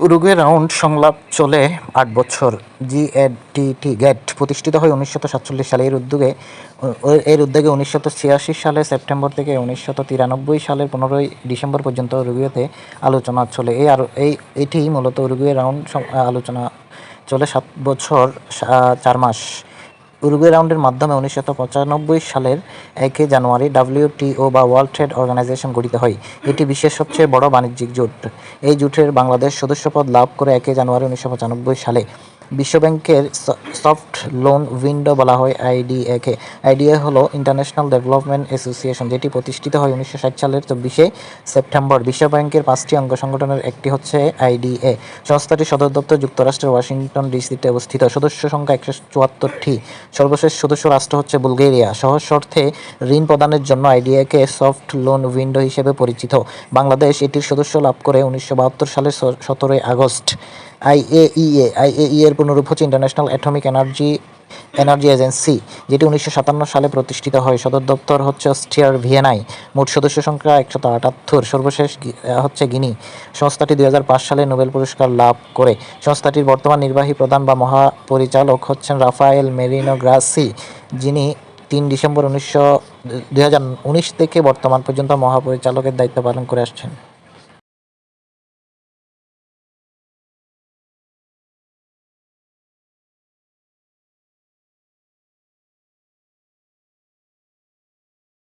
Uruguay round সংলাপ চলে ৮ বছর। গ্যাট প্রতিষ্ঠিত হয় ১৯৪৭ সালে। এর উদ্যোগে ১৯৮৬ সালে সেপ্টেম্বর থেকে ১৯৯৩ সালের ১৫ই ডিসেম্বর পর্যন্ত উরুগুয়েতে আলোচনা চলে। এটি মূলত উরুগুয়ে রাউন্ড আলোচনা চলে ৭ বছর ৪ মাস। উরুগুয়ে রাউন্ডের মাধ্যমে ১৯৯৫ সালের ১ জানুয়ারি WTO বা ওয়ার্ল্ড ট্রেড অর্গানাইজেশন গঠিত হয়। এটি বিশ্বের সবচেয়ে বড় বাণিজ্যিক জোট। এই জোটের বাংলাদেশ সদস্যপদ লাভ করে ১ জানুয়ারি ১৯৯৫ সালে। বিশ্বব্যাংকের সফট লোন উইন্ডো বলা হয় আইডিএকে। আইডিএ হলো ইন্টারন্যাশনাল ডেভেলপমেন্ট অ্যাসোসিয়েশন, যেটি প্রতিষ্ঠিত হয় ১৯৬০ সালের ২৪শে সেপ্টেম্বর। বিশ্বব্যাংকের ৫টি অঙ্গ সংগঠনের একটি হচ্ছে আইডিএ। সংস্থাটির সদর দপ্তর যুক্তরাষ্ট্রের ওয়াশিংটন ডিসিতে অবস্থিত। সদস্য সংখ্যা ১৭৪টি। সর্বশেষ সদস্য রাষ্ট্র হচ্ছে বুলগেরিয়া। সহজ শর্তে ঋণ প্রদানের জন্য আইডিএকে সফট লোন উইন্ডো হিসেবে পরিচিত। বাংলাদেশ এটির সদস্য লাভ করে ১৯৭২ সালের ১৭ই আগস্ট। আইএইএ এর পুনরূপ হচ্ছে ইন্টারন্যাশনাল অ্যাটমিক এনার্জি এজেন্সি, যেটি ১৯৫৭ সালে প্রতিষ্ঠিত হয়। সদর দপ্তর হচ্ছে অস্ট্রিয়ার ভিয়েনায়। মোট সদস্য সংখ্যা ১৭৮। সর্বশেষ হচ্ছে গিনি। সংস্থাটি ২০০৫ সালে নোবেল পুরস্কার লাভ করে। সংস্থাটির বর্তমান নির্বাহী প্রধান বা মহাপরিচালক হচ্ছেন রাফায়েল মেরিনো গ্রাসি, যিনি ৩ ডিসেম্বর ২০১৯ থেকে বর্তমান পর্যন্ত মহাপরিচালকের দায়িত্ব পালন করে আসছেন।